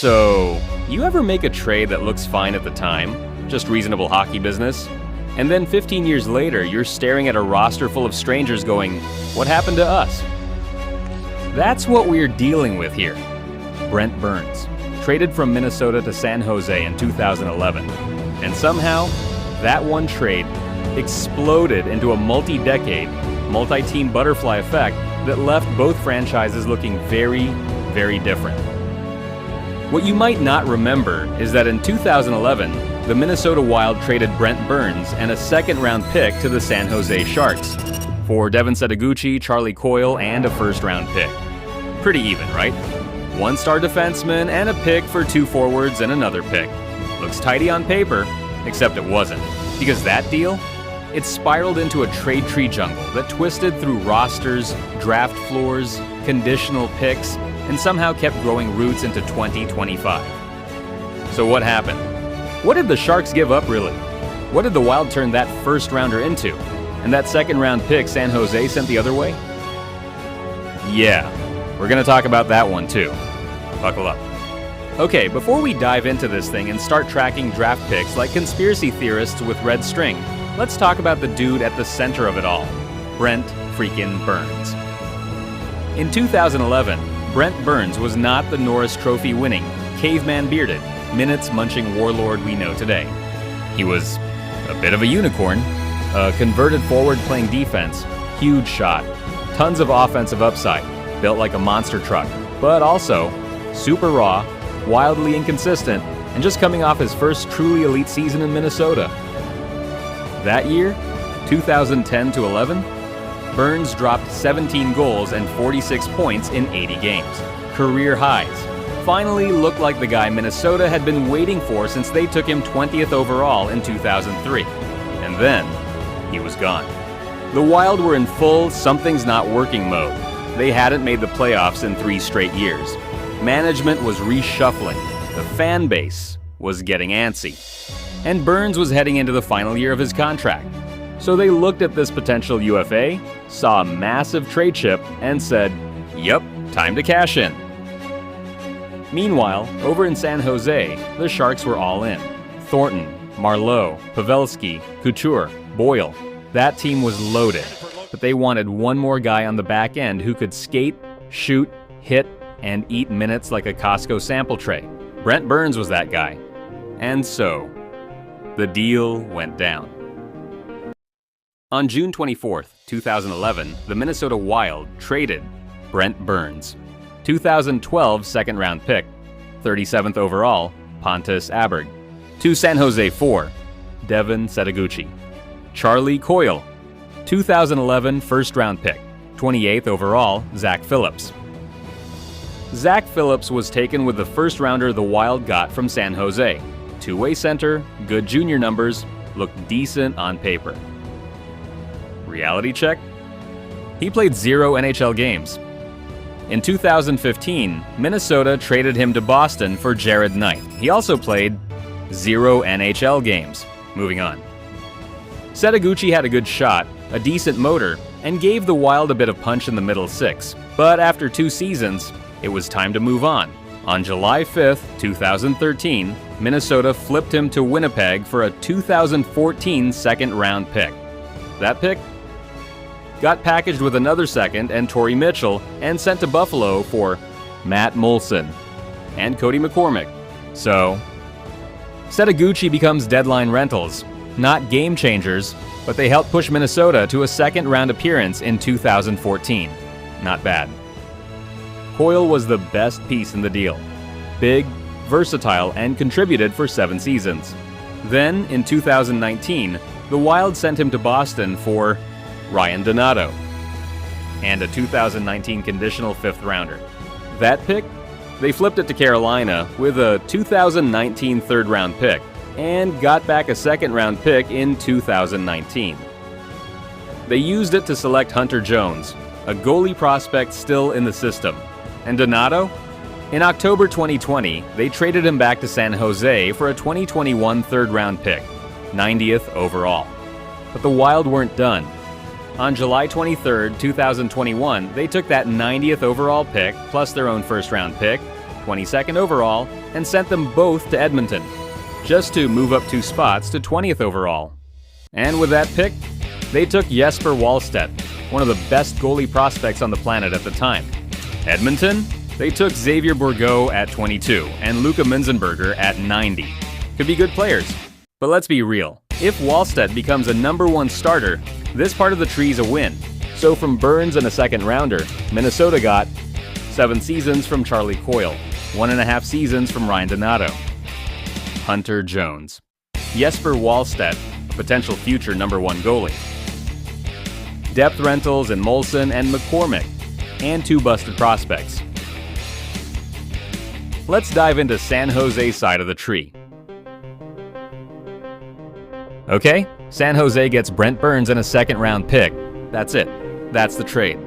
So, you ever make a trade that looks fine at the time, just reasonable hockey business, and then 15 years later you're staring at a roster full of strangers going, what happened to us? That's what we're dealing with here. Brent Burns, traded from Minnesota to San Jose in 2011, and somehow that one trade exploded into a multi-decade, multi-team butterfly effect that left both franchises looking very, very different. What you might not remember is that in 2011, the Minnesota Wild traded Brent Burns and a second-round pick to the San Jose Sharks for Devin Setoguchi, Charlie Coyle, and a first-round pick. Pretty even, right? One-star defenseman and a pick for two forwards and another pick. Looks tidy on paper, except it wasn't. Because that deal, it spiraled into a trade tree jungle that twisted through rosters, draft floors, conditional picks, and somehow kept growing roots into 2025. So what happened? What did the Sharks give up, really? What did the Wild turn that first-rounder into? And that second-round pick San Jose sent the other way? Yeah, we're going to talk about that one too. Buckle up. Okay, before we dive into this thing and start tracking draft picks like conspiracy theorists with red string, let's talk about the dude at the center of it all, Brent freaking Burns. In 2011, Brent Burns was not the Norris Trophy-winning, caveman-bearded, minutes-munching warlord we know today. He was a bit of a unicorn, a converted forward playing defense, huge shot, tons of offensive upside, built like a monster truck, but also super raw, wildly inconsistent, and just coming off his first truly elite season in Minnesota. That year, 2010 to 11, Burns dropped 17 goals and 46 points in 80 games. Career highs. Finally looked like the guy Minnesota had been waiting for since they took him 20th overall in 2003. And then, he was gone. The Wild were in full something's not working mode. They hadn't made the playoffs in 3 straight years. Management was reshuffling. The fan base was getting antsy. And Burns was heading into the final year of his contract. So they looked at this potential UFA, saw a massive trade chip, and said, yep, time to cash in. Meanwhile, over in San Jose, the Sharks were all in. Thornton, Marleau, Pavelski, Couture, Boyle. That team was loaded, but they wanted one more guy on the back end who could skate, shoot, hit, and eat minutes like a Costco sample tray. Brent Burns was that guy. And so, the deal went down. On June 24th, 2011, the Minnesota Wild traded Brent Burns. 2012 second-round pick, 37th overall, Pontus Aberg. To San Jose for Devin Setoguchi. Charlie Coyle. 2011 first-round pick, 28th overall, Zach Phillips. Zach Phillips was taken with the first-rounder the Wild got from San Jose. Two-way center, good junior numbers, looked decent on paper. Reality check? He played 0 NHL games. In 2015, Minnesota traded him to Boston for Jared Knight. He also played 0 NHL games. Moving on. Setoguchi had a good shot, a decent motor, and gave the Wild a bit of punch in the middle six. But after 2 seasons, it was time to move on. On July 5th, 2013, Minnesota flipped him to Winnipeg for a 2014 second-round pick. That pick got packaged with another second and Torrey Mitchell and sent to Buffalo for Matt Molson and Cody McCormick. So, Setoguchi becomes deadline rentals. Not game changers, but they helped push Minnesota to a second-round appearance in 2014. Not bad. Coyle was the best piece in the deal. Big, versatile, and contributed for 7 seasons. Then, in 2019, the Wild sent him to Boston for Ryan Donato and a 2019 conditional 5th rounder. That pick? They flipped it to Carolina with a 2019 3rd-round pick and got back a 2nd-round pick in 2019. They used it to select Hunter Jones, a goalie prospect still in the system. And Donato? In October 2020, they traded him back to San Jose for a 2021 3rd-round pick, 90th overall. But the Wild weren't done. On July 23, 2021, they took that 90th overall pick, plus their own first-round pick, 22nd overall, and sent them both to Edmonton, just to move up 2 spots to 20th overall. And with that pick, they took Jesper Wallstedt, one of the best goalie prospects on the planet at the time. Edmonton, they took Xavier Bourgault at 22 and Luka Minzenberger at 90. Could be good players. But let's be real. If Wallstedt becomes a #1 starter, this part of the tree's a win. So from Burns and a second rounder, Minnesota got 7 seasons from Charlie Coyle, 1.5 seasons from Ryan Donato. Hunter Jones. Jesper Wallstedt, a potential future #1 goalie. Depth rentals in Molson and McCormick, and 2 busted prospects. Let's dive into San Jose's side of the tree. Okay, San Jose gets Brent Burns and a second-round pick. That's it. That's the trade.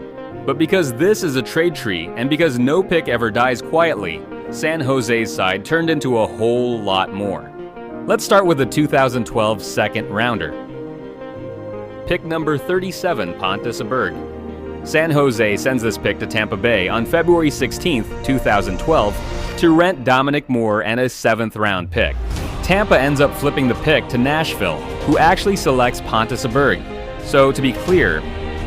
But because this is a trade tree, and because no pick ever dies quietly, San Jose's side turned into a whole lot more. Let's start with the 2012 second-rounder. Pick number 37, Pontus Aberg. San Jose sends this pick to Tampa Bay on February 16, 2012, to rent Dominic Moore and a 7th-round pick. Tampa ends up flipping the pick to Nashville, who actually selects Pontus Aberg. So to be clear,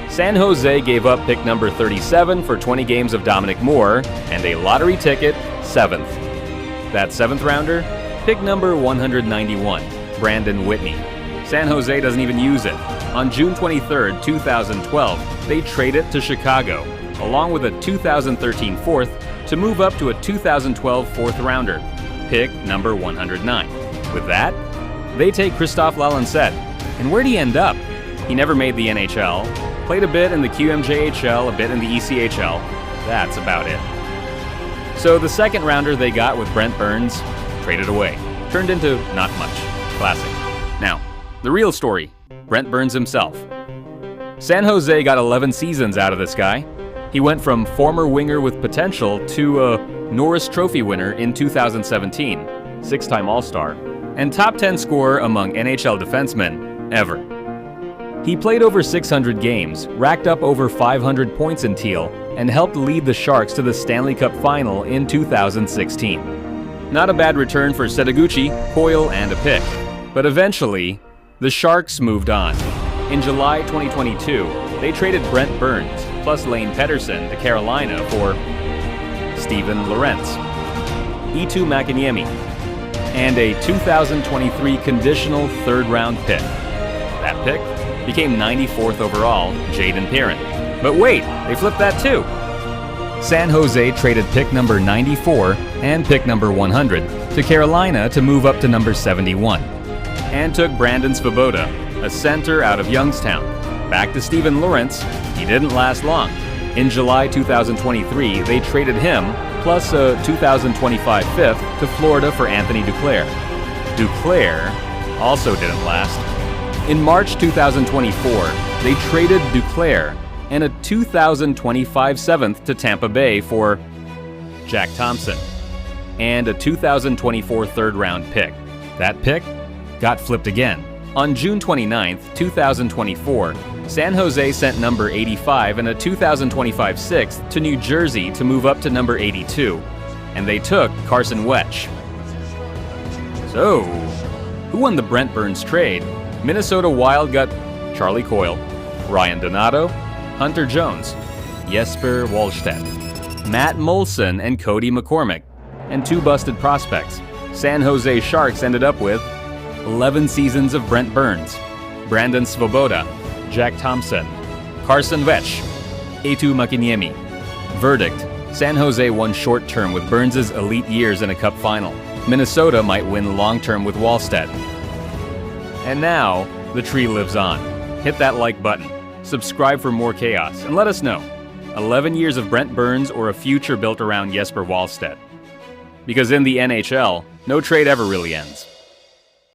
San Jose gave up pick number 37 for 20 games of Dominic Moore and a lottery ticket 7th. That 7th-rounder, pick number 191, Brandon Whitney. San Jose doesn't even use it. On June 23, 2012, they trade it to Chicago, along with a 2013 4th, to move up to a 2012 4th-rounder, pick number 109. With that, they take Christophe Lalancette. And where'd he end up? He never made the NHL, played a bit in the QMJHL, a bit in the ECHL. That's about it. So the second-rounder they got with Brent Burns, traded away. Turned into not much. Classic. Now, the real story, Brent Burns himself. San Jose got 11 seasons out of this guy. He went from former winger with potential to a Norris Trophy winner in 2017, 6-time All-Star, and top 10 scorer among NHL defensemen ever. He played over 600 games, racked up over 500 points in teal, and helped lead the Sharks to the Stanley Cup Final in 2016. Not a bad return for Setaguchi, Coyle, and a pick. But eventually, the Sharks moved on. In July 2022, they traded Brent Burns plus Lane Pedersen to Carolina for Steven Lorentz, Eetu Makiniemi, and a 2023 conditional 3rd-round pick. That pick became 94th overall, Jaden Perrin. But wait, they flipped that too. San Jose traded pick number 94 and pick number 100 to Carolina to move up to number 71, and took Brandon Svoboda, a center out of Youngstown. Back to Steven Lorentz, he didn't last long. In July 2023, they traded him plus a 2025 5th to Florida for Anthony Duclair. Duclair also didn't last. In March 2024, they traded Duclair and a 2025 7th to Tampa Bay for Jack Thompson and a 2024 3rd-round pick. That pick got flipped again. On June 29, 2024, San Jose sent number 85 and a 2025 6th to New Jersey to move up to number 82, and they took Carson Wetsch. So, who won the Brent Burns trade? Minnesota Wild got Charlie Coyle, Ryan Donato, Hunter Jones, Jesper Wallstedt, Matt Molson, and Cody McCormick, and 2 busted prospects. San Jose Sharks ended up with 11 seasons of Brent Burns, Brandon Svoboda, Jack Thompson, Carson Wetsch, Eetu Makiniemi. Verdict: San Jose won short-term with Burns' elite years in a cup final. Minnesota might win long-term with Wallstedt. And now, the tree lives on. Hit that like button, subscribe for more chaos, and let us know. 11 years of Brent Burns or a future built around Jesper Wallstedt? Because in the NHL, no trade ever really ends.